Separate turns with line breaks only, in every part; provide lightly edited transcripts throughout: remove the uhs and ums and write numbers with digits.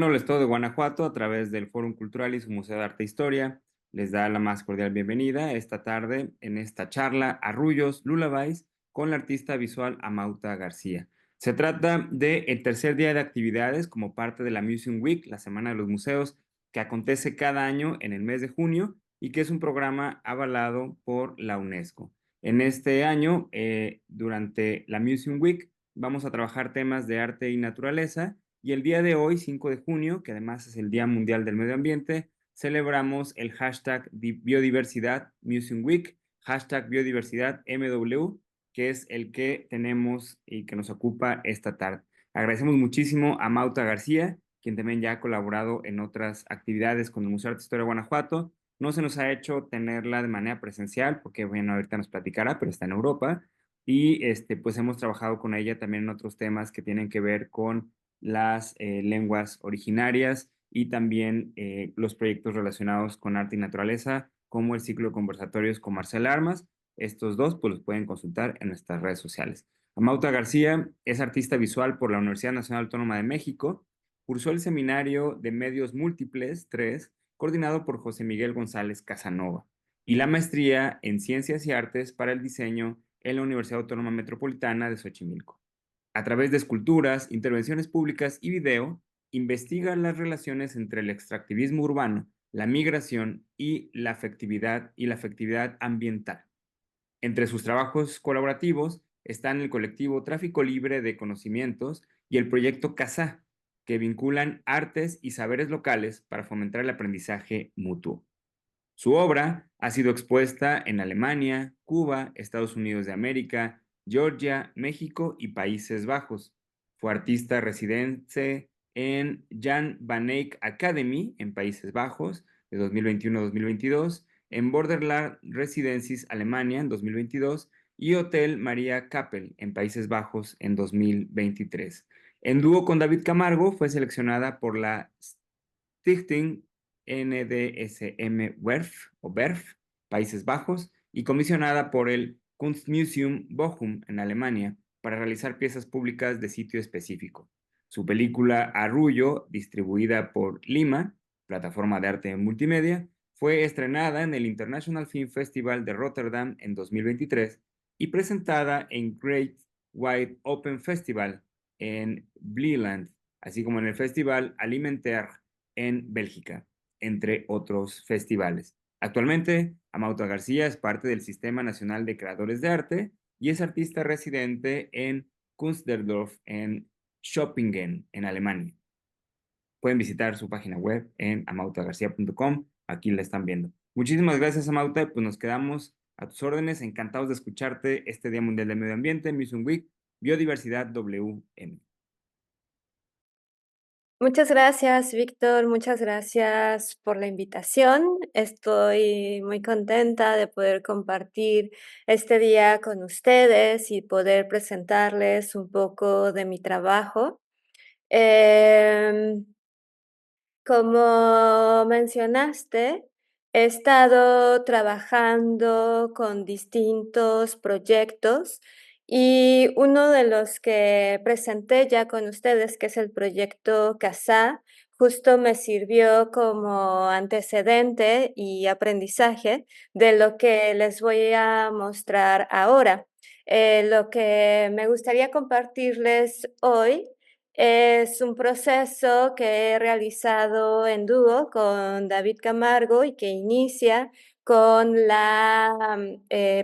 gobierno del estado de Guanajuato, a través del Fórum Cultural y su Museo de Arte e Historia, les da la más cordial bienvenida esta tarde en esta charla Arrullos Lullabies con la artista visual Amauta García. Se trata del tercer día de actividades como parte de la Museum Week, la Semana de los Museos, que acontece cada año en el mes de junio y que es un programa avalado por la UNESCO. En este año, durante la Museum Week, vamos a trabajar temas de arte y naturaleza. Y el día de hoy, 5 de junio, que además es el Día Mundial del Medio Ambiente, celebramos el hashtag Biodiversidad Museum Week, hashtag Biodiversidad MW, que es el que tenemos y que nos ocupa esta tarde. Agradecemos muchísimo a Mauta García, quien también ya ha colaborado en otras actividades con el Museo de Arte e Historia de Guanajuato. No se nos ha hecho tenerla de manera presencial, porque bueno, ahorita nos platicará, pero está en Europa. Y pues hemos trabajado con ella también en otros temas que tienen que ver con las lenguas originarias y también los proyectos relacionados con arte y naturaleza, como el ciclo de conversatorios con Marcela Armas. Estos dos pues los pueden consultar en nuestras redes sociales. Amauta García es artista visual por la Universidad Nacional Autónoma de México. Cursó el seminario de medios múltiples 3, coordinado por José Miguel González Casanova, y la maestría en Ciencias y Artes para el Diseño en la Universidad Autónoma Metropolitana de Xochimilco. A través de esculturas, intervenciones públicas y video, investiga las relaciones entre el extractivismo urbano, la migración y la afectividad ambiental. Entre sus trabajos colaborativos están el colectivo Tráfico Libre de Conocimientos y el proyecto CASA, que vinculan artes y saberes locales para fomentar el aprendizaje mutuo. Su obra ha sido expuesta en Alemania, Cuba, Estados Unidos de América, Georgia, México y Países Bajos. Fue artista residente en Jan van Eyck Academy en Países Bajos de 2021 a 2022, en Borderland Residencies Alemania en 2022 y Hotel María Kappel en Países Bajos en 2023. En dúo con David Camargo fue seleccionada por la Stichting NDSM Werf o Werf, Países Bajos, y comisionada por el Kunstmuseum Bochum en Alemania para realizar piezas públicas de sitio específico. Su película Arrullo, distribuida por Lima, plataforma de arte multimedia, fue estrenada en el International Film Festival de Rotterdam en 2023 y presentada en Great White Open Festival en Vlieland, así como en el Festival Alimentaire en Bélgica, entre otros festivales. Actualmente, Amauta García es parte del Sistema Nacional de Creadores de Arte y es artista residente en Künstlersdorf en Shoppingen, en Alemania. Pueden visitar su página web en amautagarcia.com. Aquí la están viendo. Muchísimas gracias, Amauta. Pues nos quedamos a tus órdenes. Encantados de escucharte este Día Mundial del Medio Ambiente, Museum Week, Biodiversidad WM.
Muchas gracias, Víctor. Muchas gracias por la invitación. Estoy muy contenta de poder compartir este día con ustedes y poder presentarles un poco de mi trabajo. Em, Como mencionaste, he estado trabajando con distintos proyectos y uno de los que presenté ya con ustedes, que es el proyecto CASA, justo me sirvió como antecedente y aprendizaje de lo que les voy a mostrar ahora. Lo que me gustaría compartirles hoy es un proceso que he realizado en dúo con David Camargo y que inicia con la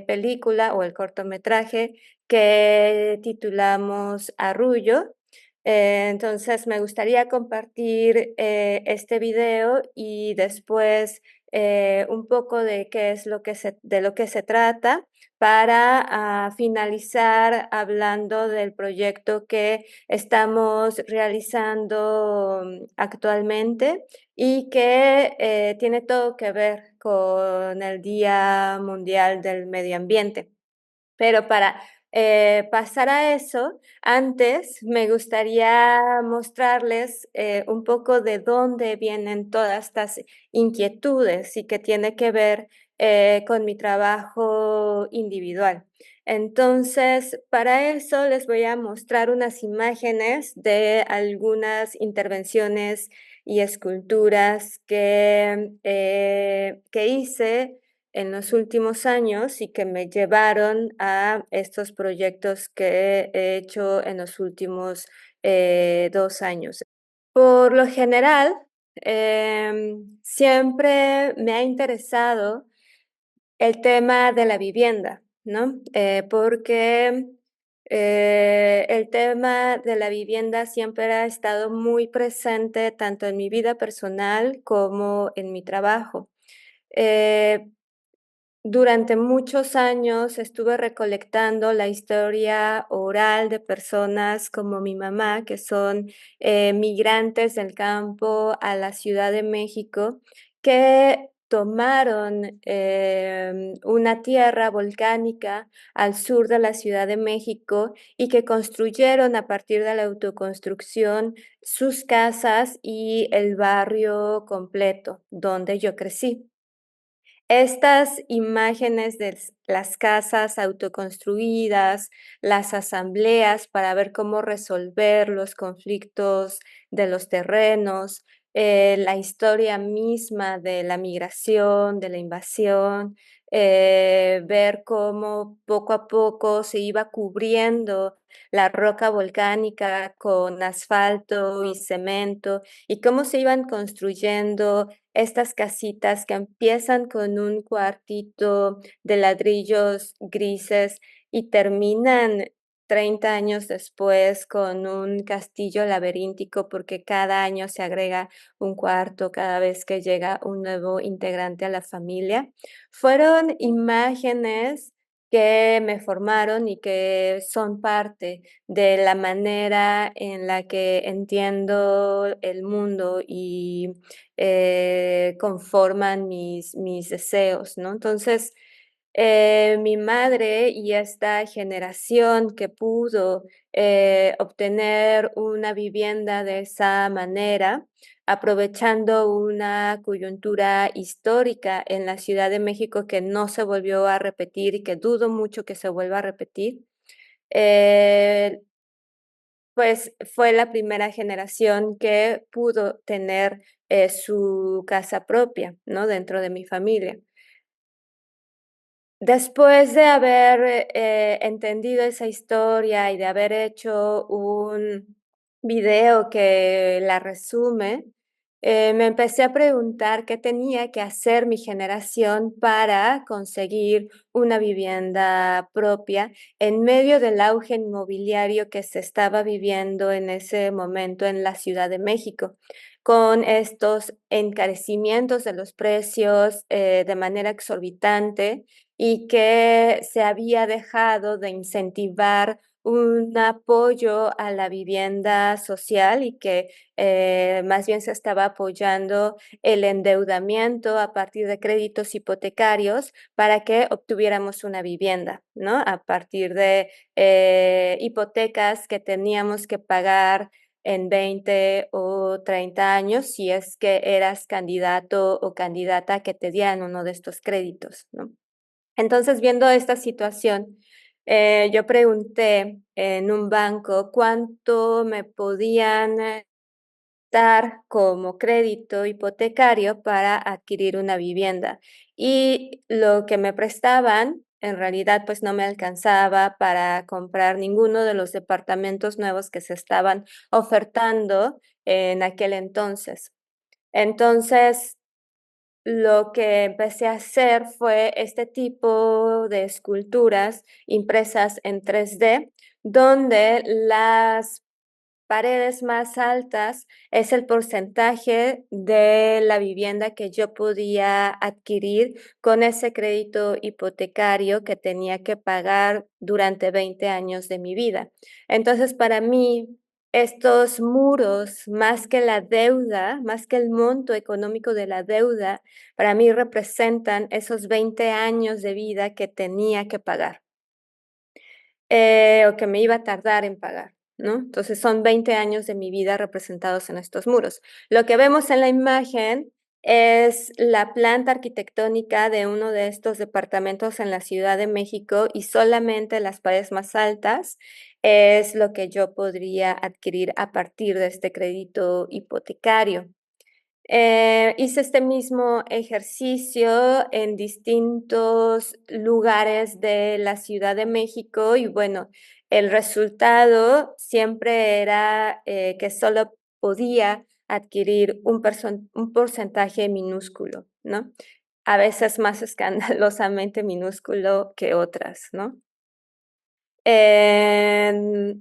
película o el cortometraje que titulamos Arrullo. Entonces me gustaría compartir este video y después un poco de qué es de lo que se trata para finalizar hablando del proyecto que estamos realizando actualmente y que tiene todo que ver con el Día Mundial del Medio Ambiente. Pero para pasar a eso, antes me gustaría mostrarles un poco de dónde vienen todas estas inquietudes y que tiene que ver con mi trabajo individual. Entonces, para eso les voy a mostrar unas imágenes de algunas intervenciones y esculturas que hice en los últimos años y que me llevaron a estos proyectos que he hecho en los últimos 2 años. Por lo general, siempre me ha interesado el tema de la vivienda, ¿no? Porque, el tema de la vivienda siempre ha estado muy presente tanto en mi vida personal como en mi trabajo. Eh, Durante muchos años estuve recolectando la historia oral de personas como mi mamá, que son, migrantes del campo a la Ciudad de México, que tomaron, una tierra volcánica al sur de la Ciudad de México y que construyeron a partir de la autoconstrucción sus casas y el barrio completo donde yo crecí. Estas imágenes de las casas autoconstruidas, las asambleas para ver cómo resolver los conflictos de los terrenos, la historia misma de la migración, de la invasión, ver cómo poco a poco se iba cubriendo la roca volcánica con asfalto y cemento y cómo se iban construyendo estas casitas que empiezan con un cuartito de ladrillos grises y terminan 30 años después con un castillo laberíntico, porque cada año se agrega un cuarto cada vez que llega un nuevo integrante a la familia. Fueron imágenes que me formaron y que son parte de la manera en la que entiendo el mundo y conforman mis deseos, ¿no? Entonces, mi madre y esta generación que pudo, obtener una vivienda de esa manera, aprovechando una coyuntura histórica en la Ciudad de México que no se volvió a repetir y que dudo mucho que se vuelva a repetir, eh, pues fue la primera generación que pudo tener, su casa propia, ¿no? Dentro de mi familia. Después de haber, entendido esa historia y de haber hecho un video que la resume, me empecé a preguntar qué tenía que hacer mi generación para conseguir una vivienda propia en medio del auge inmobiliario que se estaba viviendo en ese momento en la Ciudad de México, con estos encarecimientos de los precios, de manera exorbitante y que se había dejado de incentivar un apoyo a la vivienda social y que más bien se estaba apoyando el endeudamiento a partir de créditos hipotecarios para que obtuviéramos una vivienda, ¿no? A partir de hipotecas que teníamos que pagar en 20 o 30 años si es que eras candidato o candidata que te dieran uno de estos créditos, ¿no? Entonces, viendo esta situación, yo pregunté en un banco cuánto me podían dar como crédito hipotecario para adquirir una vivienda. Y lo que me prestaban, en realidad, pues no me alcanzaba para comprar ninguno de los departamentos nuevos que se estaban ofertando en aquel entonces. Entonces, lo que empecé a hacer fue este tipo de esculturas impresas en 3D, donde las paredes más altas es el porcentaje de la vivienda que yo podía adquirir con ese crédito hipotecario que tenía que pagar durante 20 años de mi vida. Entonces, para mí, estos muros, más que la deuda, más que el monto económico de la deuda, para mí representan esos 20 años de vida que tenía que pagar. O que me iba a tardar en pagar, ¿no? Entonces, son 20 años de mi vida representados en estos muros. Lo que vemos en la imagen es la planta arquitectónica de uno de estos departamentos en la Ciudad de México y solamente las paredes más altas es lo que yo podría adquirir a partir de este crédito hipotecario. Hice este mismo ejercicio en distintos lugares de la Ciudad de México y bueno, el resultado siempre era que solo podía adquirir un porcentaje minúsculo, ¿no? A veces más escandalosamente minúsculo que otras, ¿no?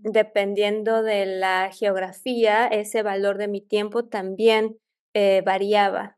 Dependiendo de la geografía, ese valor de mi tiempo también variaba.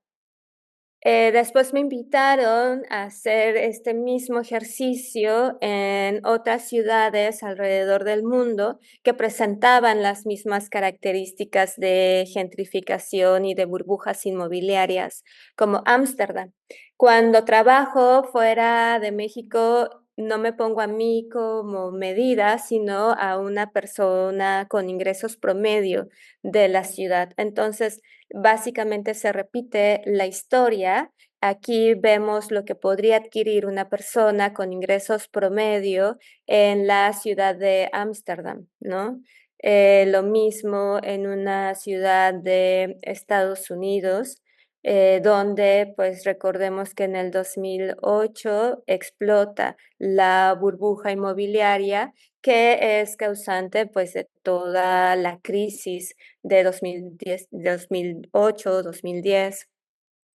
Después me invitaron a hacer este mismo ejercicio en otras ciudades alrededor del mundo que presentaban las mismas características de gentrificación y de burbujas inmobiliarias, como Ámsterdam. Cuando trabajo fuera de México, no me pongo a mí como medida, sino a una persona con ingresos promedio de la ciudad. Entonces, básicamente se repite la historia. Aquí vemos lo que podría adquirir una persona con ingresos promedio en la ciudad de Ámsterdam, ¿no? Lo mismo en una ciudad de Estados Unidos, donde pues recordemos que en el 2008 explota la burbuja inmobiliaria que es causante pues de toda la crisis de 2010, 2008, 2010,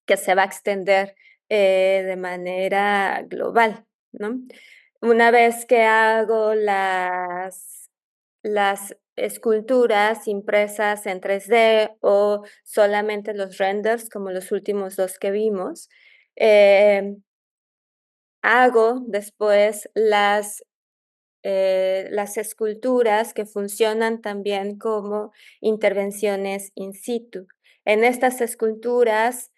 que se va a extender de manera global, ¿no? Una vez que hago las esculturas impresas en 3D o solamente los renders, como los últimos dos que vimos, hago después las esculturas que funcionan también como intervenciones in situ. En estas esculturas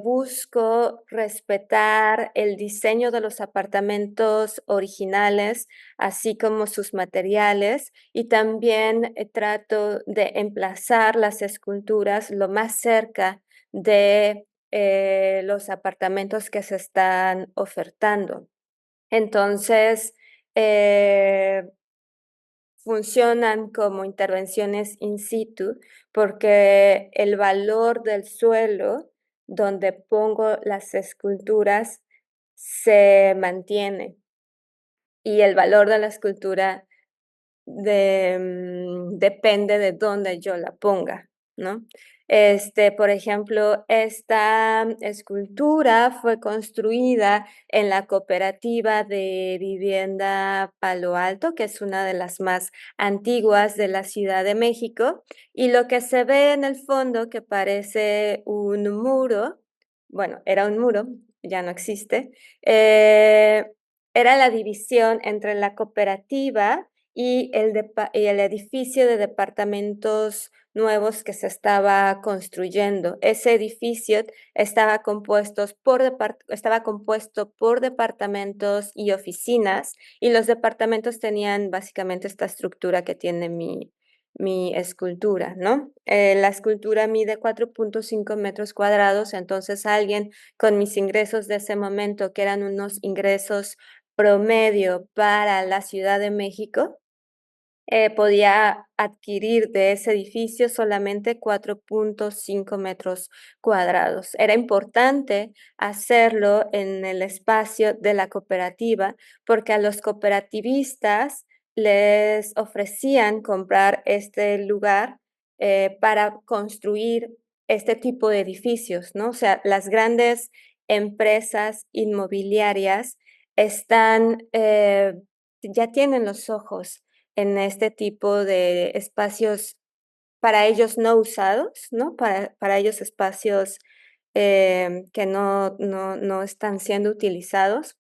busco respetar el diseño de los apartamentos originales, así como sus materiales, y también trato de emplazar las esculturas lo más cerca de los apartamentos que se están ofertando. Entonces, eh, funcionan como intervenciones in situ porque el valor del suelo donde pongo las esculturas se mantiene y el valor de la escultura depende de dónde yo la ponga, ¿no? Por ejemplo, esta escultura fue construida en la cooperativa de vivienda Palo Alto, que es una de las más antiguas de la Ciudad de México, y lo que se ve en el fondo que parece un muro, bueno, era un muro, ya no existe, era la división entre la cooperativa y el edificio de departamentos nuevos que se estaba construyendo. Ese edificio estaba estaba compuesto por departamentos y oficinas, y los departamentos tenían básicamente esta estructura que tiene mi escultura, ¿no? La escultura mide 4.5 metros cuadrados, entonces alguien con mis ingresos de ese momento, que eran unos ingresos promedio para la Ciudad de México, podía adquirir de ese edificio solamente 4.5 metros cuadrados. Era importante hacerlo en el espacio de la cooperativa porque a los cooperativistas les ofrecían comprar este lugar para construir este tipo de edificios, ¿no? O sea, las grandes empresas inmobiliarias están, ya tienen los ojos en este tipo de espacios para ellos no usados, ¿no? Para ellos espacios que no están siendo utilizados,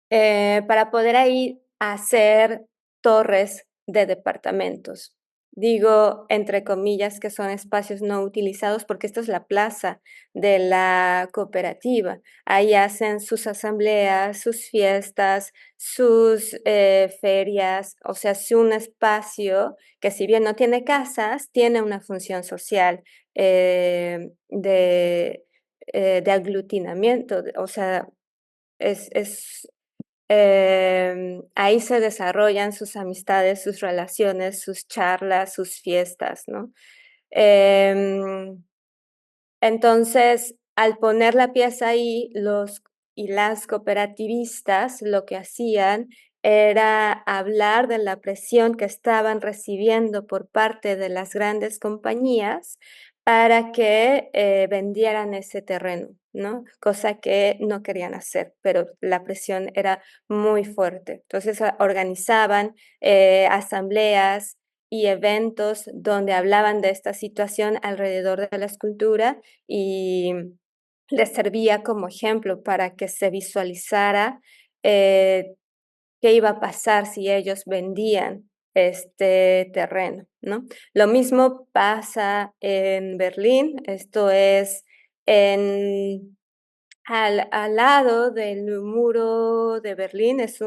para poder ahí hacer torres de departamentos. Digo, entre comillas, que son espacios no utilizados porque esta es la plaza de la cooperativa. Ahí hacen sus asambleas, sus fiestas, sus ferias, o sea, es un espacio que si bien no tiene casas, tiene una función social de aglutinamiento, o sea, es ahí se desarrollan sus amistades, sus relaciones, sus charlas, sus fiestas, ¿no? Em, Entonces, al poner la pieza ahí, los y las cooperativistas lo que hacían era hablar de la presión que estaban recibiendo por parte de las grandes compañías para que, vendieran ese terreno, ¿no? Cosa que no querían hacer, pero la presión era muy fuerte. Entonces, organizaban, asambleas y eventos donde hablaban de esta situación alrededor de la escultura y les servía como ejemplo para que se visualizara, eh, qué iba a pasar si ellos vendían este terreno, ¿no? Lo mismo pasa en Berlín, esto es en al lado del muro de Berlín, es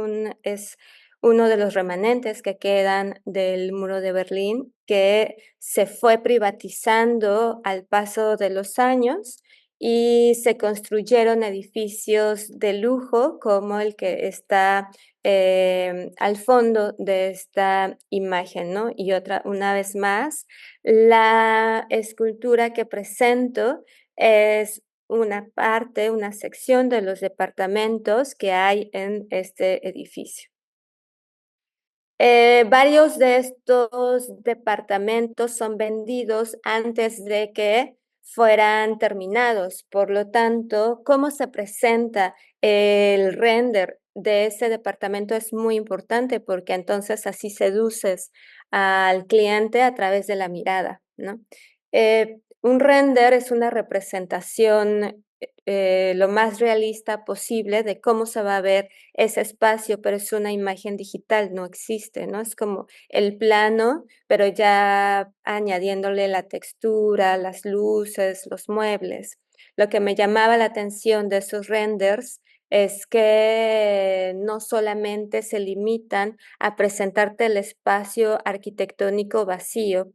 uno de los remanentes que quedan del muro de Berlín, que se fue privatizando al paso de los años y se construyeron edificios de lujo, como el que está, al fondo de esta imagen, ¿no? Y una vez más, la escultura que presento es una parte, una sección de los departamentos que hay en este edificio. Varios de estos departamentos son vendidos antes de que fueran terminados. Por lo tanto, cómo se presenta el render de ese departamento es muy importante porque entonces así seduces al cliente a través de la mirada, ¿no? Un render es una representación lo más realista posible de cómo se va a ver ese espacio, pero es una imagen digital, no existe, ¿no? Es como el plano, pero ya añadiéndole la textura, las luces, los muebles. Lo que me llamaba la atención de esos renders es que no solamente se limitan a presentarte el espacio arquitectónico vacío,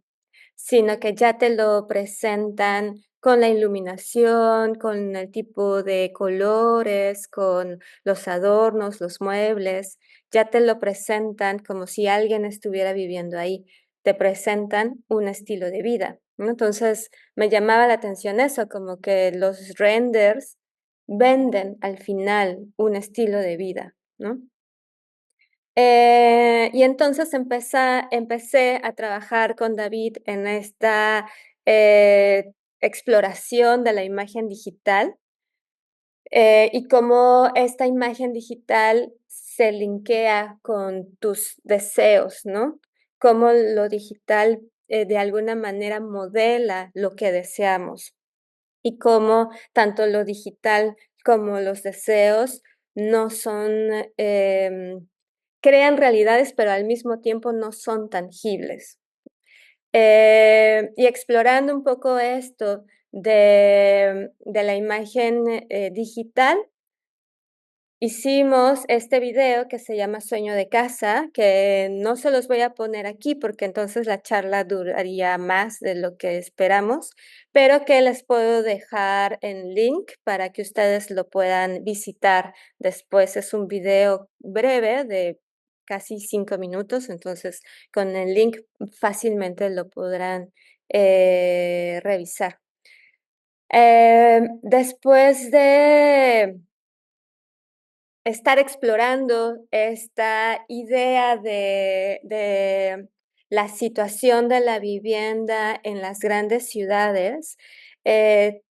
sino que ya te lo presentan con la iluminación, con el tipo de colores, con los adornos, los muebles, ya te lo presentan como si alguien estuviera viviendo ahí, te presentan un estilo de vida, ¿no? Entonces, me llamaba la atención eso, como que los renders venden al final un estilo de vida, ¿no? Y entonces empecé a trabajar con David en esta, exploración de la imagen digital, y cómo esta imagen digital se linkea con tus deseos, ¿no? Cómo lo digital, de alguna manera modela lo que deseamos, y cómo tanto lo digital como los deseos no son, crean realidades, pero al mismo tiempo no son tangibles. Y explorando un poco esto de la imagen, digital, hicimos este video que se llama Sueño de casa, que no se los voy a poner aquí porque entonces la charla duraría más de lo que esperamos, pero que les puedo dejar en link para que ustedes lo puedan visitar después. Es un video breve de casi 5 minutos, entonces con el link fácilmente lo podrán, revisar. Después de estar explorando esta idea de la situación de la vivienda en las grandes ciudades, eh,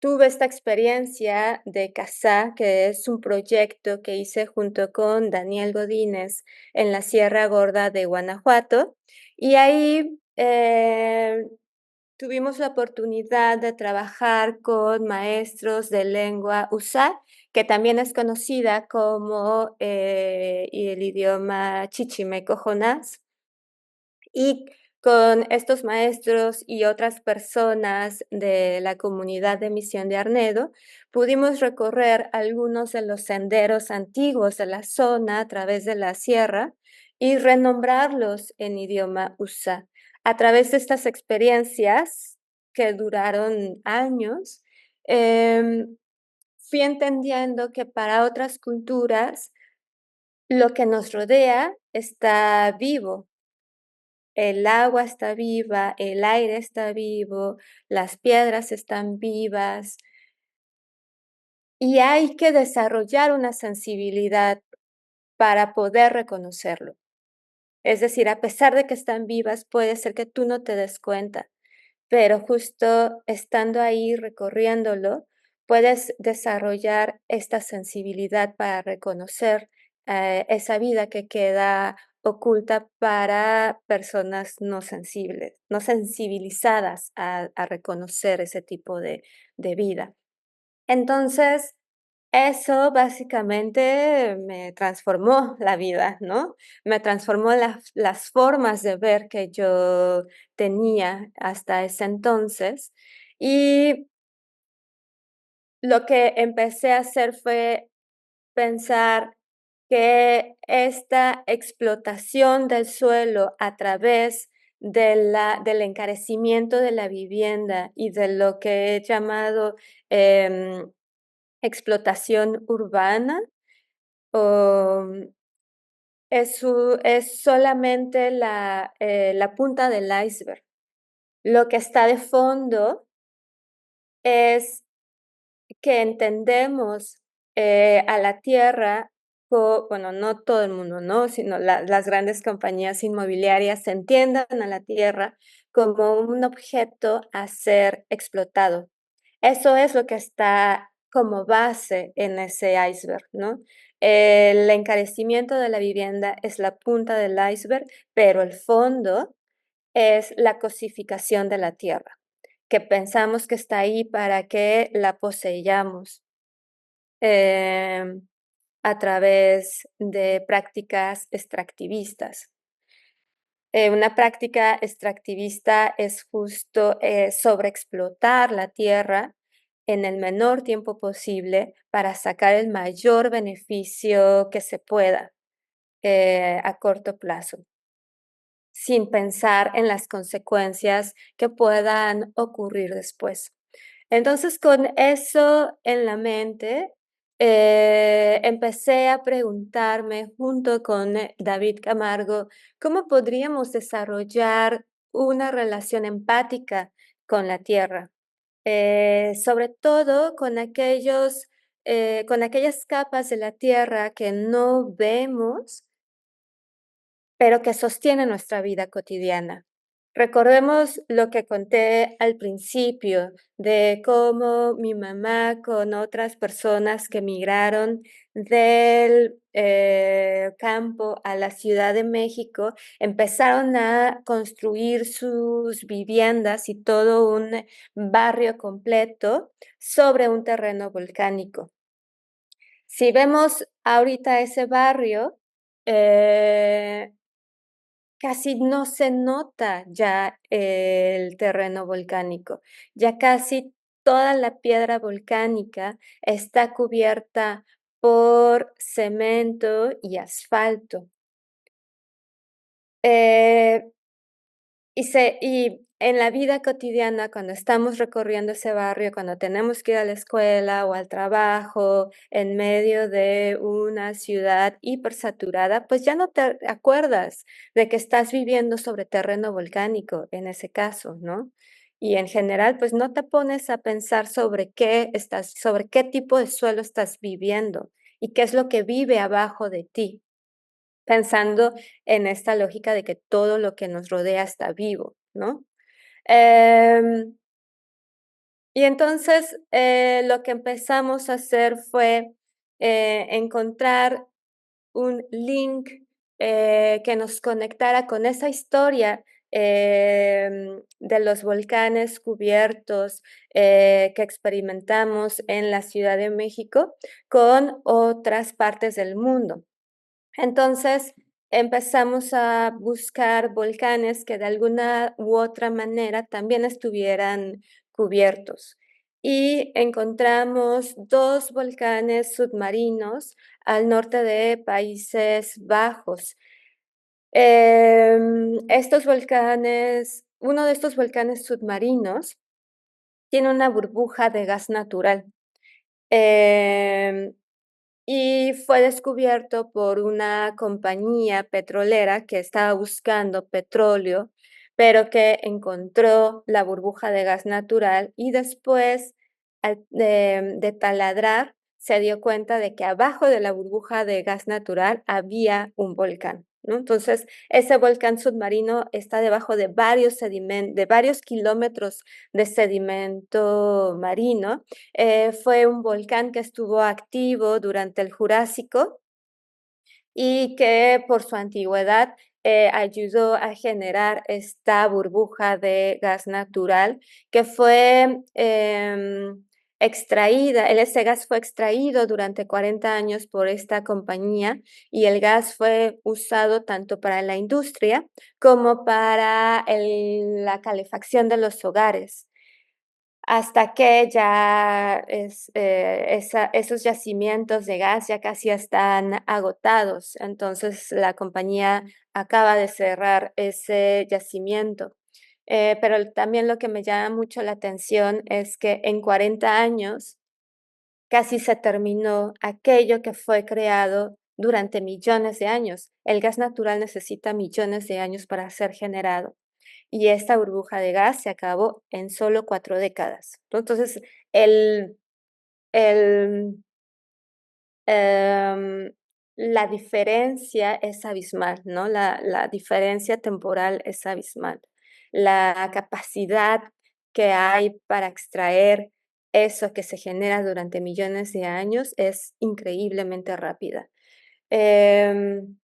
tuve esta experiencia de Casá, que es un proyecto que hice junto con Daniel Godínez en la Sierra Gorda de Guanajuato, y ahí, tuvimos la oportunidad de trabajar con maestros de lengua USAR, que también es conocida como, el idioma chichimeco-jonás, y con estos maestros y otras personas de la comunidad de Misión de Arnedo, pudimos recorrer algunos de los senderos antiguos de la zona a través de la sierra y renombrarlos en idioma USAR. A través de estas experiencias, que duraron años, fui entendiendo que para otras culturas lo que nos rodea está vivo, el agua está viva, el aire está vivo, las piedras están vivas y hay que desarrollar una sensibilidad para poder reconocerlo. Es decir, a pesar de que están vivas, puede ser que tú no te des cuenta, pero justo estando ahí recorriéndolo, puedes desarrollar esta sensibilidad para reconocer, esa vida que queda oculta para personas no sensibles, no sensibilizadas a reconocer ese tipo de vida. Entonces, eso básicamente me transformó la vida, ¿no? Me transformó las formas de ver que yo tenía hasta ese entonces. Y lo que empecé a hacer fue pensar que esta explotación del suelo a través del encarecimiento de la vivienda y de lo que he llamado, explotación urbana, o es solamente la punta del iceberg. Lo que está de fondo es que entendemos, a la tierra, bueno, no todo el mundo, ¿no? Sino las grandes compañías inmobiliarias entiendan a la tierra como un objeto a ser explotado. Eso es lo que está como base en ese iceberg, ¿no? El encarecimiento de la vivienda es la punta del iceberg, pero el fondo es la cosificación de la tierra, que pensamos que está ahí para que la poseyamos, em, a través de prácticas extractivistas. Una práctica extractivista es justo, sobreexplotar la tierra en el menor tiempo posible para sacar el mayor beneficio que se pueda, a corto plazo, sin pensar en las consecuencias que puedan ocurrir después. Entonces, con eso en la mente, empecé a preguntarme junto con David Camargo, ¿cómo podríamos desarrollar una relación empática con la tierra? Sobre todo con aquellas capas de la tierra que no vemos, pero que sostiene nuestra vida cotidiana. Recordemos lo que conté al principio de cómo mi mamá con otras personas que migraron del campo a la Ciudad de México empezaron a construir sus viviendas y todo un barrio completo sobre un terreno volcánico. Si vemos ahorita ese barrio, eh, casi no se nota ya el terreno volcánico, ya casi toda la piedra volcánica está cubierta por cemento y asfalto. Eh, y en la vida cotidiana, cuando estamos recorriendo ese barrio, cuando tenemos que ir a la escuela o al trabajo en medio de una ciudad hipersaturada, pues ya no te acuerdas de que estás viviendo sobre terreno volcánico en ese caso, ¿no? Y en general, pues no te pones a pensar sobre qué tipo de suelo estás viviendo y qué es lo que vive abajo de ti, pensando en esta lógica de que todo lo que nos rodea está vivo, ¿no? Em, y entonces, lo que empezamos a hacer fue, encontrar un link, que nos conectara con esa historia, de los volcanes cubiertos, que experimentamos en la Ciudad de México con otras partes del mundo. Entonces, empezamos a buscar volcanes que de alguna u otra manera también estuvieran cubiertos. Y encontramos 2 volcanes submarinos al norte de Países Bajos. Estos volcanes Uno de estos volcanes submarinos tiene una burbuja de gas natural. Em y fue descubierto por una compañía petrolera que estaba buscando petróleo, pero que encontró la burbuja de gas natural y después de taladrar se dio cuenta de que abajo de la burbuja de gas natural había un volcán, ¿no? Entonces, ese volcán submarino está debajo de de varios kilómetros de sedimento marino. Fue un volcán que estuvo activo durante el Jurásico y que por su antigüedad ayudó a generar esta burbuja de gas natural que fue extraída, ese gas fue extraído durante 40 años por esta compañía y el gas fue usado tanto para la industria como para la calefacción de los hogares hasta que ya esos yacimientos de gas ya casi están agotados. Entonces, la compañía acaba de cerrar ese yacimiento. Pero también lo que me llama mucho la atención es que en 40 años casi se terminó aquello que fue creado durante millones de años. El gas natural necesita millones de años para ser generado y esta burbuja de gas se acabó en solo 4 décadas, ¿no? Entonces, el el, em, la diferencia es abismal, ¿no? La diferencia temporal es abismal. La capacidad que hay para extraer eso que se genera durante millones de años es increíblemente rápida. Em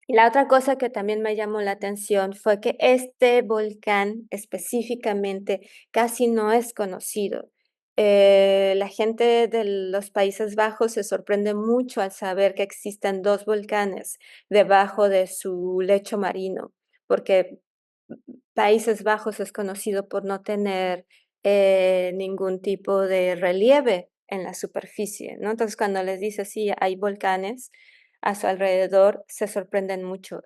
y la otra cosa que también me llamó la atención fue que este volcán específicamente casi no es conocido. La gente de los Países Bajos se sorprende mucho al saber que existen 2 volcanes debajo de su lecho marino, porque Países Bajos es conocido por no tener, ningún tipo de relieve en la superficie, ¿no? Entonces, cuando les dices: "Sí, hay volcanes", a su alrededor, se sorprenden mucho.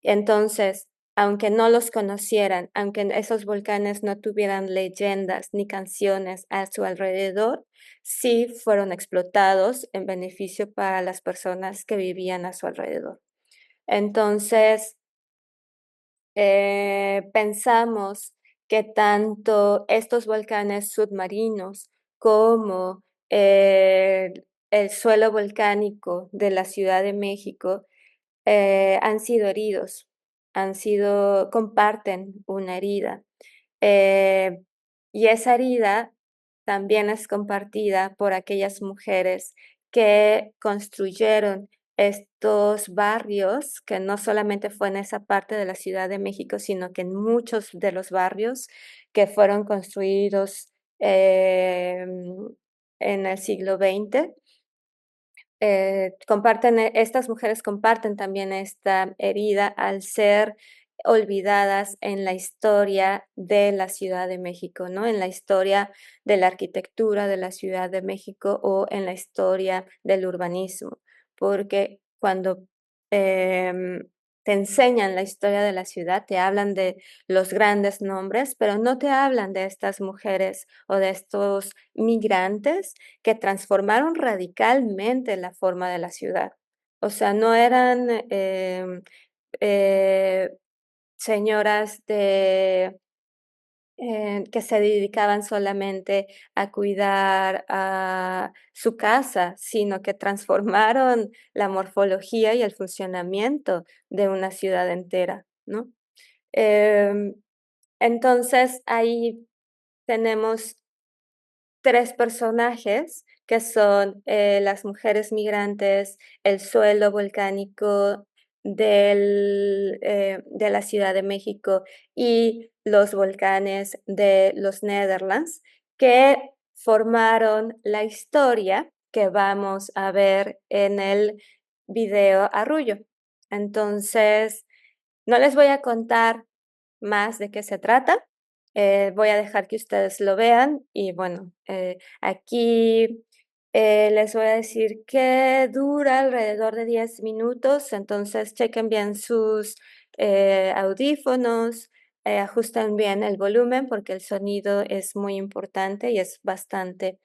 Entonces, aunque no los conocieran, aunque esos volcanes no tuvieran leyendas ni canciones a su alrededor, sí fueron explotados en beneficio para las personas que vivían a su alrededor. Entonces, pensamos que tanto estos volcanes submarinos como el suelo volcánico de la Ciudad de México han sido heridos, comparten una herida. Eh, y esa herida también es compartida por aquellas mujeres que construyeron estos barrios, que no solamente fue en esa parte de la Ciudad de México, sino que en muchos de los barrios que fueron construidos en el siglo XX estas mujeres comparten también esta herida al ser olvidadas en la historia de la Ciudad de México, ¿no? En la historia de la arquitectura de la Ciudad de México o en la historia del urbanismo, porque cuando, em, te enseñan la historia de la ciudad, te hablan de los grandes nombres, pero no te hablan de estas mujeres o de estos migrantes que transformaron radicalmente la forma de la ciudad. O sea, no eran, eh, señoras que se dedicaban solamente a cuidar a su casa, sino que transformaron la morfología y el funcionamiento de una ciudad entera, ¿no? Em, entonces, ahí tenemos 3 personajes, que son, las mujeres migrantes, el suelo volcánico de la Ciudad de México y los volcanes de los Netherlands, que formaron la historia que vamos a ver en el video Arrullo. Entonces, no les voy a contar más de qué se trata, voy a dejar que ustedes lo vean y bueno, aquí, les voy a decir que dura alrededor de 10 minutos, entonces chequen bien sus, audífonos, ajusten bien el volumen porque el sonido es muy importante y es bastante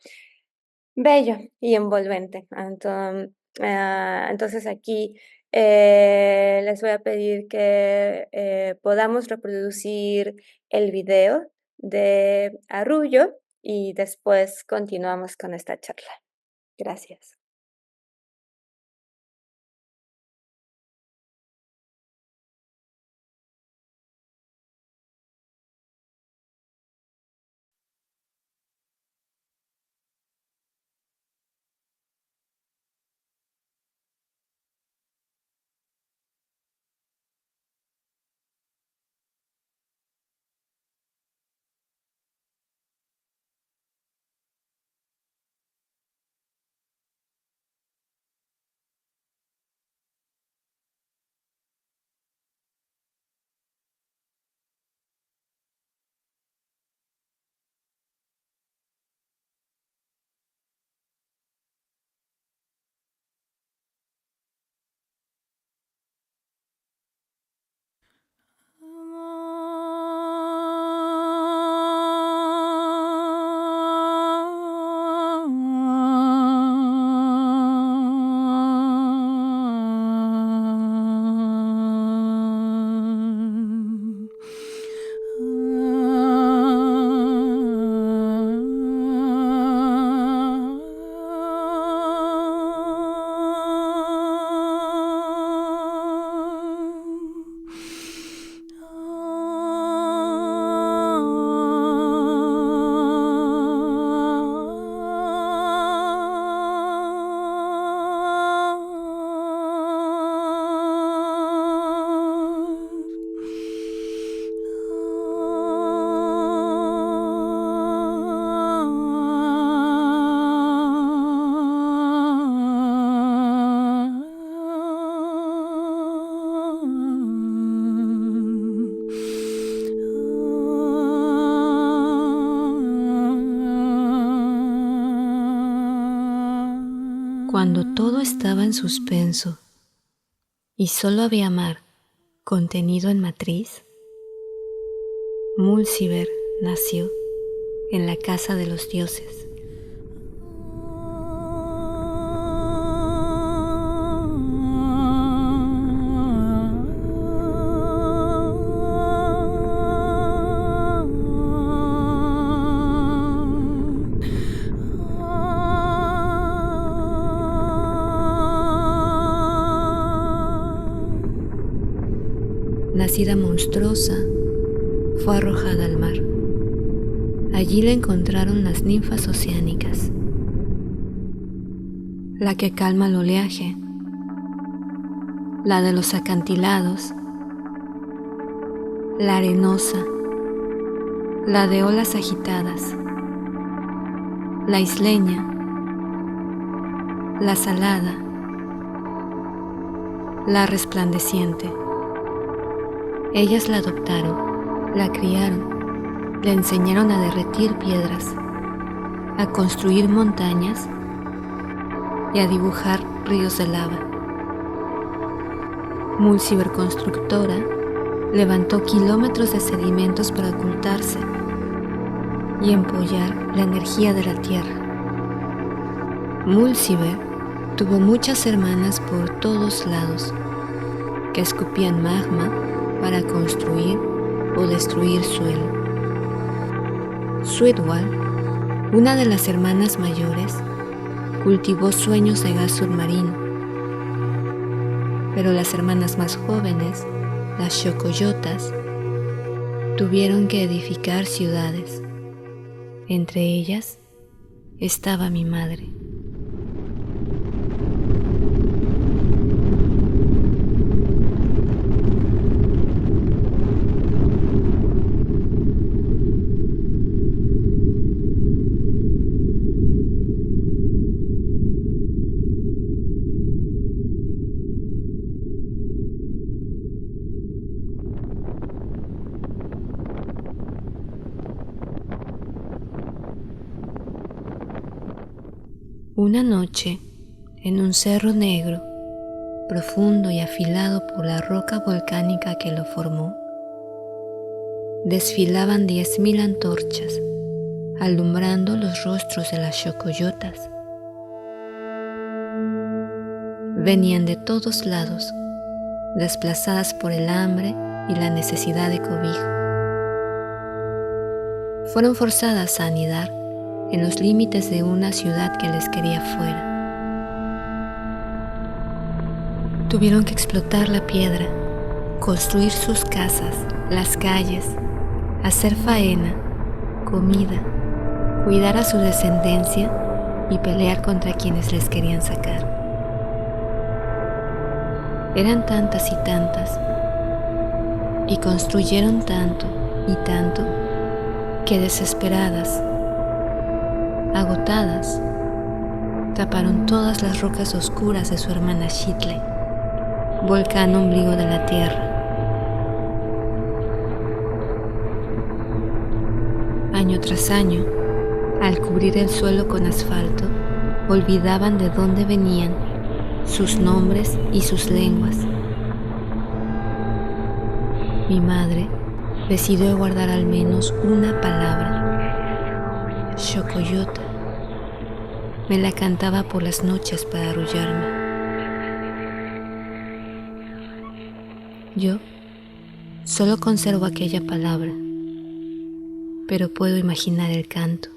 bello y envolvente. Entonces aquí les voy a pedir que podamos reproducir el video de Arrullo y después continuamos con esta charla. Gracias.
Cuando todo estaba en suspenso y solo había mar contenido en matriz, Múlciber nació en la casa de los dioses. Nacida monstruosa, fue arrojada al mar. Allí la encontraron las ninfas oceánicas, la que calma el oleaje, la de los acantilados, la arenosa, la de olas agitadas, la isleña, la salada, la resplandeciente. Ellas la adoptaron, la criaron, le enseñaron a derretir piedras, a construir montañas y a dibujar ríos de lava. Múlciber constructora levantó kilómetros de sedimentos para ocultarse y empollar la energía de la tierra. Múlciber tuvo muchas hermanas por todos lados que escupían magma para construir o destruir suelo. Suedwal, una de las hermanas mayores, cultivó sueños de gas submarino, pero las hermanas más jóvenes, las Xocoyotas, tuvieron que edificar ciudades. Entre ellas estaba mi madre. Una noche, en un cerro negro, profundo y afilado por la roca volcánica que lo formó, desfilaban 10.000 antorchas, alumbrando los rostros de las Xocoyotas venían de todos lados, desplazadas por el hambre y la necesidad de cobijo. Fueron forzadas a anidar en los límites de una ciudad que les quería fuera. Tuvieron que explotar la piedra, construir sus casas, las calles, hacer faena, comida, cuidar a su descendencia y pelear contra quienes les querían sacar. Eran tantas y tantas, y construyeron tanto y tanto, que desesperadas, agotadas, taparon todas las rocas oscuras de su hermana Xitle, volcán ombligo de la tierra. Año tras año, al cubrir el suelo con asfalto, olvidaban de dónde venían, sus nombres y sus lenguas. Mi madre decidió guardar al menos una palabra, Xocoyotl. Me la cantaba por las noches para arrullarme. Yo solo conservo aquella palabra, pero puedo imaginar el canto.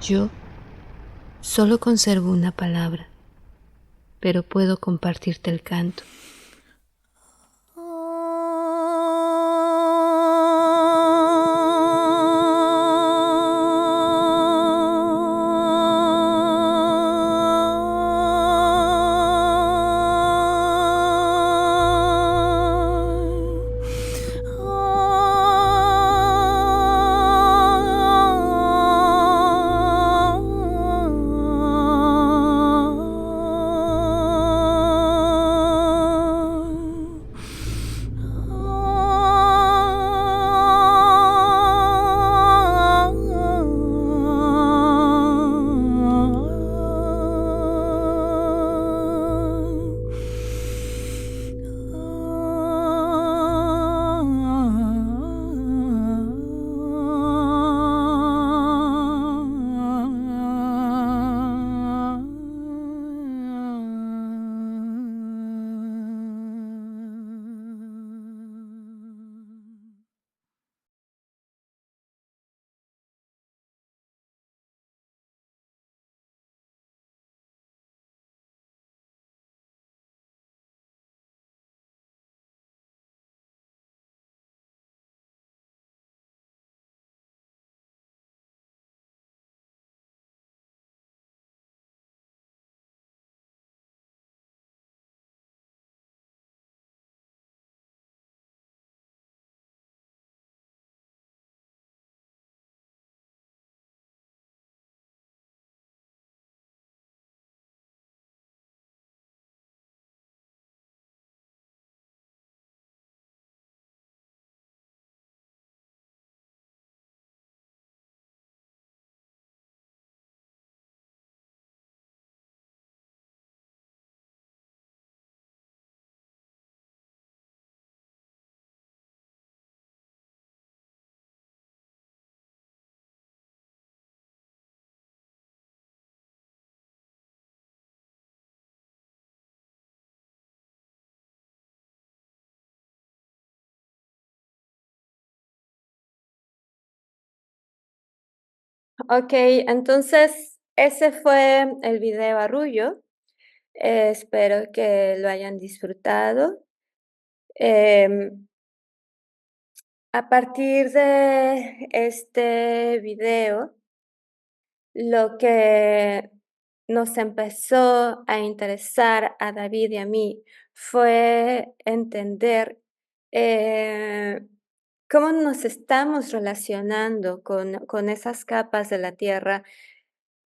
Yo solo conservo una palabra, pero puedo compartirte el canto.
Ok, entonces ese fue el video Arrullo. Espero que lo hayan disfrutado. Em, a partir de este video, lo que nos empezó a interesar a David y a mí fue entender eh, cómo nos estamos relacionando con esas capas de la Tierra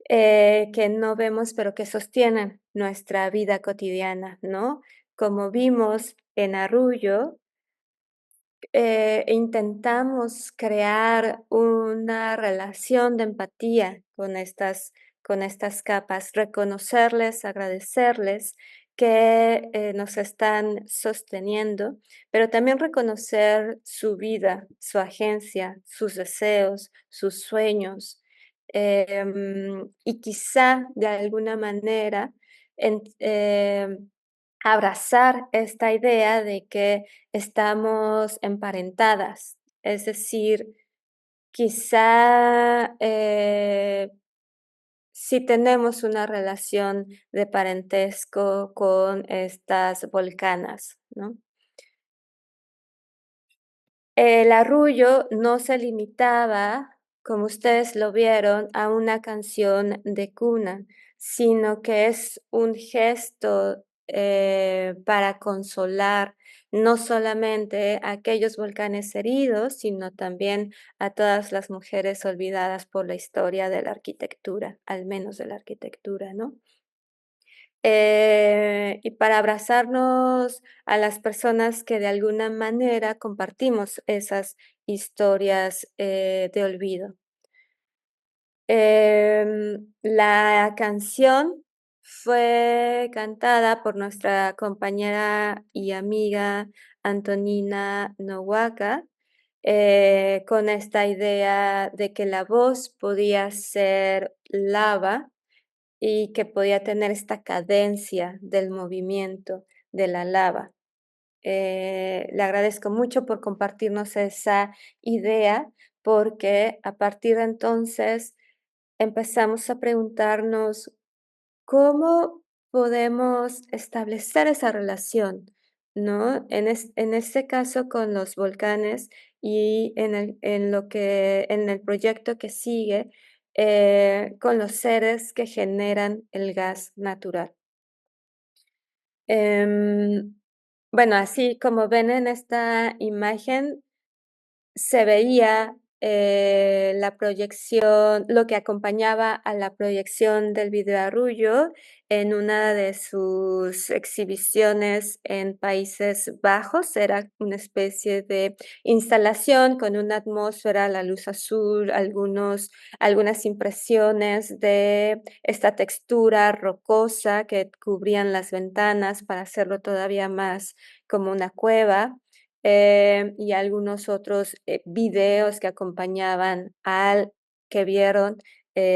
que no vemos, pero que sostienen nuestra vida cotidiana, ¿no? Como vimos en Arrullo, intentamos crear una relación de empatía con estas capas, reconocerles, agradecerles que nos están sosteniendo, pero también reconocer su vida, su agencia, sus deseos, sus sueños, y quizá de alguna manera abrazar esta idea de que estamos emparentadas, es decir, quizá, sí tenemos una relación de parentesco con estas volcanas, ¿no? El arrullo no se limitaba, como ustedes lo vieron, a una canción de cuna, sino que es un gesto, para consolar no solamente a aquellos volcanes heridos, sino también a todas las mujeres olvidadas por la historia de la arquitectura, al menos de la arquitectura, ¿no? Y para abrazarnos a las personas que de alguna manera compartimos esas historias, de olvido. La canción fue cantada por nuestra compañera y amiga Antonina Nowaka, con esta idea de que la voz podía ser lava y que podía tener esta cadencia del movimiento de la lava. Le agradezco mucho por compartirnos esa idea, porque a partir de entonces empezamos a preguntarnos cómo podemos establecer esa relación, ¿no? En este caso con los volcanes y en el proyecto que sigue, con los seres que generan el gas natural. Em, bueno, así como ven en esta imagen, se veía, la proyección lo que acompañaba a la proyección del video Arrullo en una de sus exhibiciones en Países Bajos. Era una especie de instalación con una atmósfera, la luz azul, algunas impresiones de esta textura rocosa que cubrían las ventanas para hacerlo todavía más como una cueva y algunos otros, videos que acompañaban al que vieron,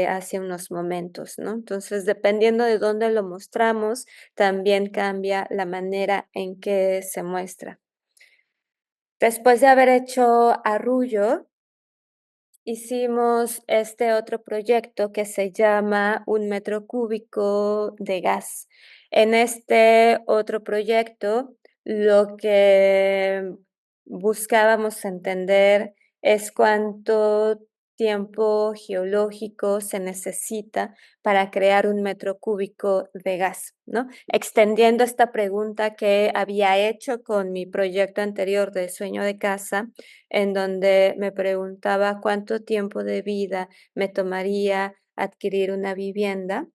hace unos momentos, ¿no? Entonces, dependiendo de dónde lo mostramos, también cambia la manera en que se muestra. Después de haber hecho Arrullo, hicimos este otro proyecto que se llama Un metro cúbico de gas. En este otro proyecto, lo que buscábamos entender es cuánto tiempo geológico se necesita para crear un metro cúbico de gas, ¿no? Extendiendo esta pregunta que había hecho con mi proyecto anterior de Sueño de Casa, en donde me preguntaba cuánto tiempo de vida me tomaría adquirir una vivienda.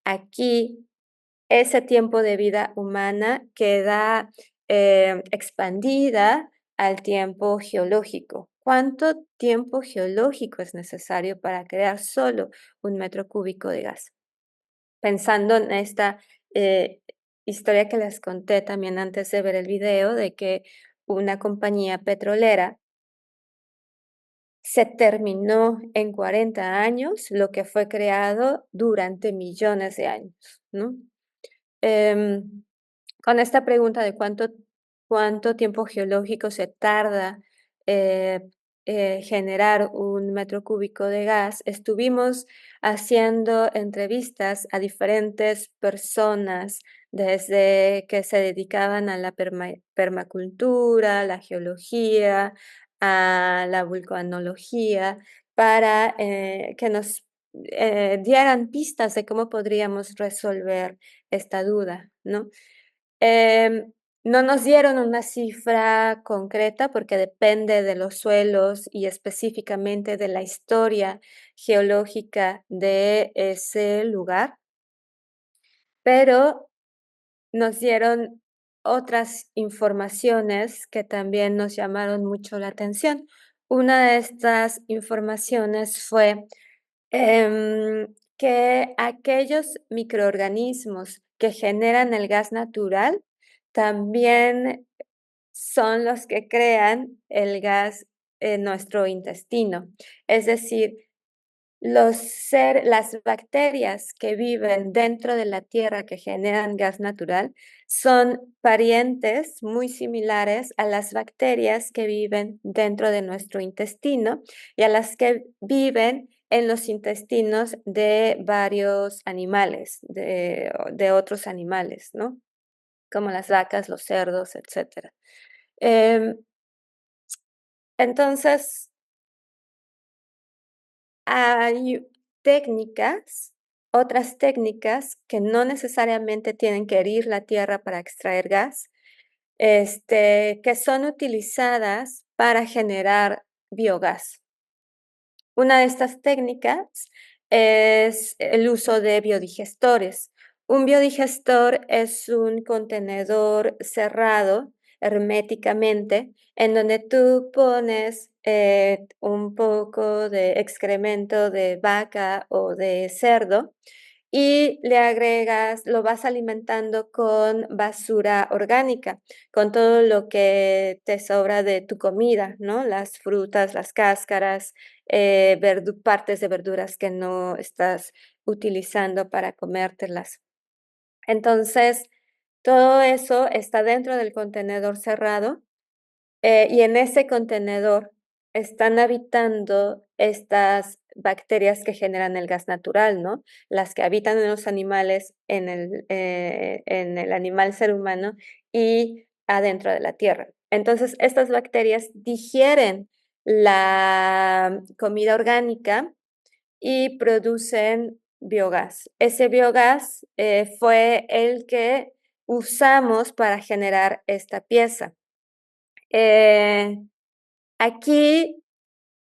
Aquí, ese tiempo de vida humana queda expandida al tiempo geológico. ¿Cuánto tiempo geológico es necesario para crear solo un metro cúbico de gas? Pensando en esta historia que les conté también antes de ver el video, de que una compañía petrolera se terminó en 40 años lo que fue creado durante millones de años, ¿no? Em, con esta pregunta de cuánto tiempo geológico se tarda, generar un metro cúbico de gas, estuvimos haciendo entrevistas a diferentes personas, desde que se dedicaban a la permacultura, la geología, a la vulcanología, para que nos dieran pistas de cómo podríamos resolver esta duda, ¿no? No nos dieron una cifra concreta porque depende de los suelos y específicamente de la historia geológica de ese lugar, pero nos dieron otras informaciones que también nos llamaron mucho la atención. Una de estas informaciones fue que aquellos microorganismos que generan el gas natural también son los que crean el gas en nuestro intestino. Es decir, las bacterias que viven dentro de la tierra que generan gas natural son parientes muy similares a las bacterias que viven dentro de nuestro intestino y a las que viven en los intestinos de varios animales, de otros animales, ¿no? Como las vacas, los cerdos, etcétera. Entonces, hay otras técnicas que no necesariamente tienen que herir la tierra para extraer gas, que son utilizadas para generar biogás. Una de estas técnicas es el uso de biodigestores. Un biodigestor es un contenedor cerrado herméticamente en donde tú pones un poco de excremento de vaca o de cerdo y le agregas, lo vas alimentando con basura orgánica, con todo lo que te sobra de tu comida, ¿no? Las frutas, las cáscaras, partes de verduras que no estás utilizando para comértelas. Entonces, todo eso está dentro del contenedor cerrado y en ese contenedor están habitando estas bacterias que generan el gas natural, ¿no? Las que habitan en los animales, en el animal ser humano y adentro de la tierra. Entonces, estas bacterias digieren la comida orgánica y producen biogás. Ese biogás fue el que usamos para generar esta pieza. Aquí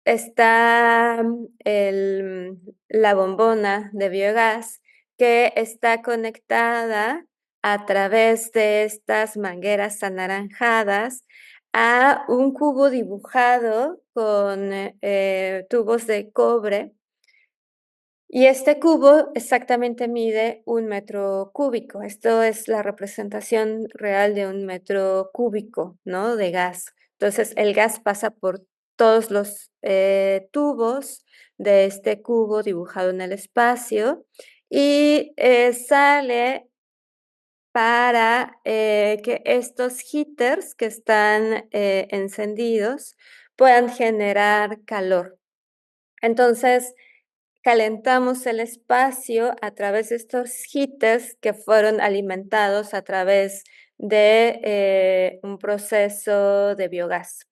está la bombona de biogás que está conectada a través de estas mangueras anaranjadas a un cubo dibujado con tubos de cobre y este cubo exactamente mide 1 metro cúbico. Esto es la representación real de 1 metro cúbico, ¿no? De gas. Entonces, el gas pasa por todos los tubos de este cubo dibujado en el espacio y sale para que estos heaters que están encendidos puedan generar calor. Entonces, calentamos el espacio a través de estos heaters que fueron alimentados a través de un proceso de biogás.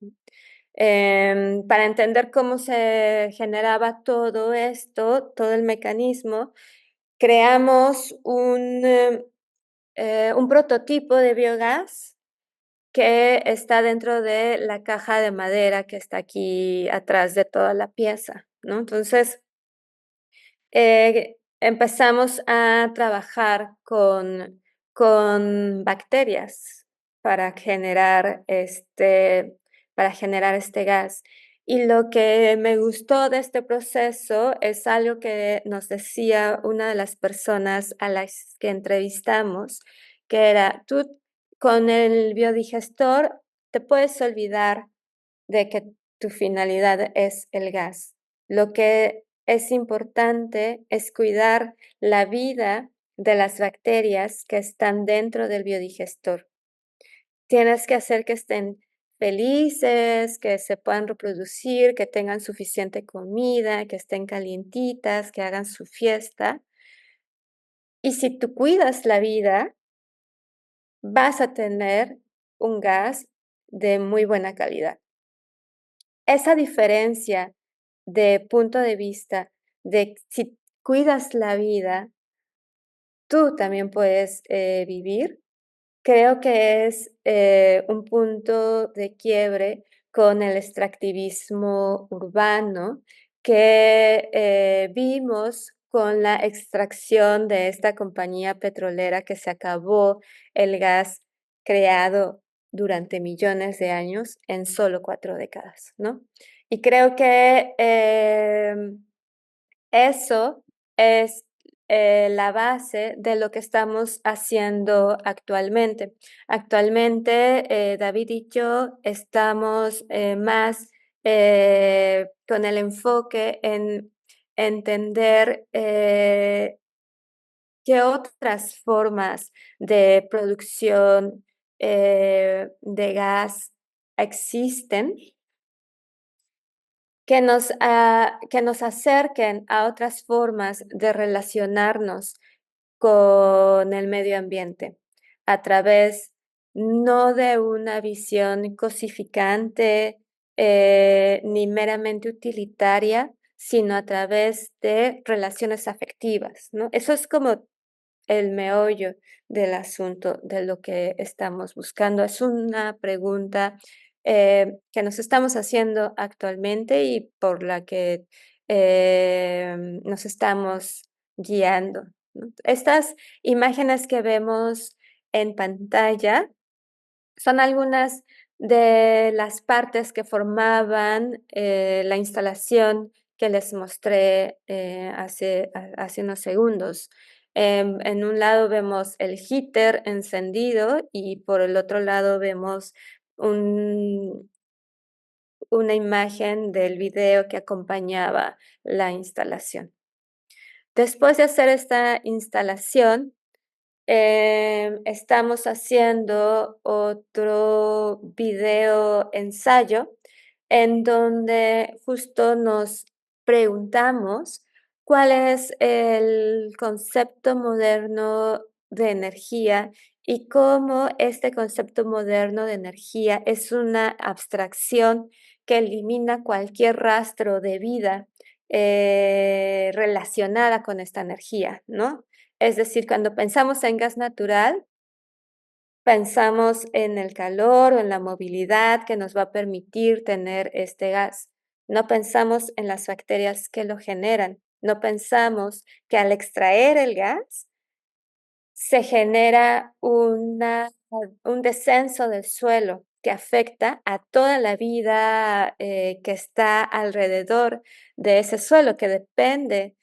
Para entender cómo se generaba todo esto, todo el mecanismo, creamos un prototipo de biogás que está dentro de la caja de madera que está aquí atrás de toda la pieza, ¿no? Entonces, empezamos a trabajar con bacterias para generar este gas. Y lo que me gustó de este proceso es algo que nos decía una de las personas a las que entrevistamos, que era, tú con el biodigestor te puedes olvidar de que tu finalidad es el gas. Lo que es importante es cuidar la vida de las bacterias que están dentro del biodigestor. Tienes que hacer que estén felices, que se puedan reproducir, que tengan suficiente comida, que estén calientitas, que hagan su fiesta. Y si tú cuidas la vida, vas a tener un gas de muy buena calidad. Esa diferencia de punto de vista de si cuidas la vida, tú también puedes vivir. Creo que es un punto de quiebre con el extractivismo urbano que vimos con la extracción de esta compañía petrolera que se acabó el gas creado durante millones de años en solo 4 décadas, ¿no? Y creo que eso es la base de lo que estamos haciendo actualmente. Actualmente, David y yo estamos más con el enfoque en entender qué otras formas de producción de gas existen que nos acerquen a otras formas de relacionarnos con el medio ambiente, a través no de una visión cosificante, ni meramente utilitaria, sino a través de relaciones afectivas, ¿no? Eso es como el meollo del asunto de lo que estamos buscando. Es una pregunta que nos estamos haciendo actualmente y por la que nos estamos guiando, ¿no? Estas imágenes que vemos en pantalla son algunas de las partes que formaban la instalación que les mostré hace unos segundos. En un lado vemos el heater encendido y por el otro lado vemos una imagen del video que acompañaba la instalación. Después de hacer esta instalación, estamos haciendo otro video ensayo en donde justo nos preguntamos cuál es el concepto moderno de energía y cómo este concepto moderno de energía es una abstracción que elimina cualquier rastro de vida relacionada con esta energía, ¿no? Es decir, cuando pensamos en gas natural, pensamos en el calor o en la movilidad que nos va a permitir tener este gas. No pensamos en las bacterias que lo generan. No pensamos que al extraer el gas se genera un descenso del suelo que afecta a toda la vida que está alrededor de ese suelo, que depende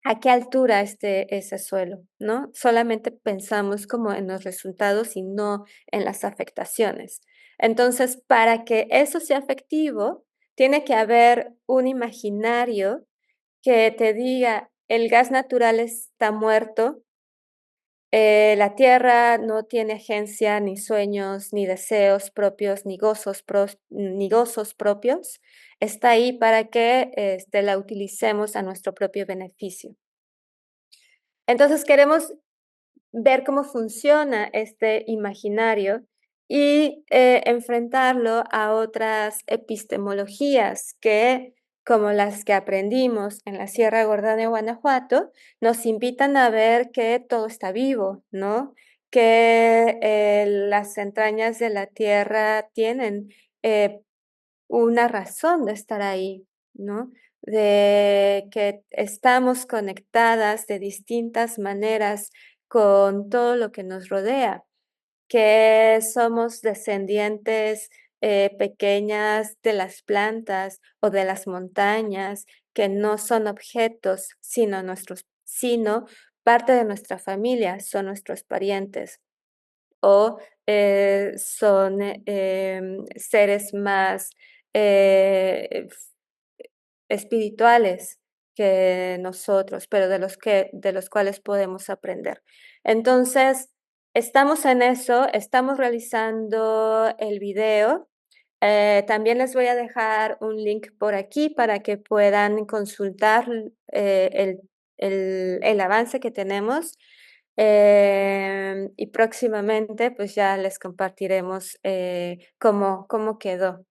a qué altura esté ese suelo, ¿no? Solamente pensamos como en los resultados y no en las afectaciones. Entonces, para que eso sea efectivo, tiene que haber un imaginario que te diga, el gas natural está muerto, la Tierra no tiene agencia, ni sueños, ni deseos propios, ni gozos propios. Está ahí para que la utilicemos a nuestro propio beneficio. Entonces queremos ver cómo funciona este imaginario y enfrentarlo a otras epistemologías que, como las que aprendimos en la Sierra Gorda de Guanajuato, nos invitan a ver que todo está vivo, ¿no? Que las entrañas de la Tierra tienen una razón de estar ahí, ¿no? De que estamos conectadas de distintas maneras con todo lo que nos rodea, que somos descendientes pequeñas de las plantas o de las montañas, que no son objetos, sino parte de nuestra familia, son nuestros parientes o son seres más espirituales que nosotros, pero de los cuales podemos aprender. Entonces, estamos en eso, estamos realizando el video. También les voy a dejar un link por aquí para que puedan consultar el avance que tenemos. Y próximamente pues ya les compartiremos cómo quedó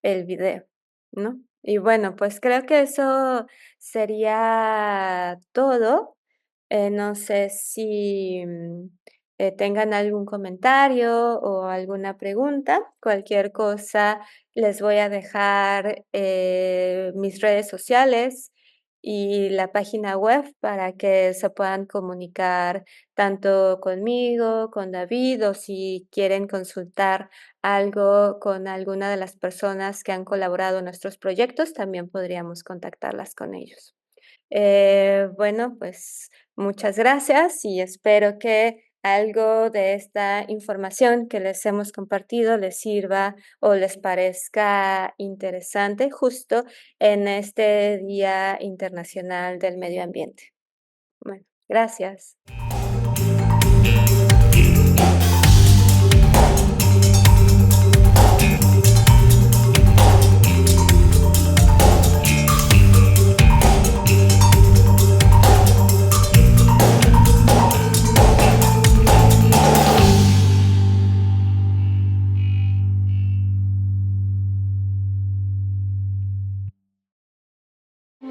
el video, ¿no? Y bueno, pues creo que eso sería todo. No sé si tengan algún comentario o alguna pregunta. Cualquier cosa, les voy a dejar mis redes sociales y la página web para que se puedan comunicar tanto conmigo, con David, o si quieren consultar algo con alguna de las personas que han colaborado en nuestros proyectos, también podríamos contactarlas con ellos. Bueno, pues muchas gracias y espero que algo de esta información que les hemos compartido les sirva o les parezca interesante justo en este Día Internacional del Medio Ambiente. Bueno, gracias.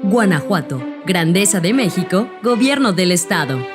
Guanajuato, Grandeza de México, Gobierno del Estado.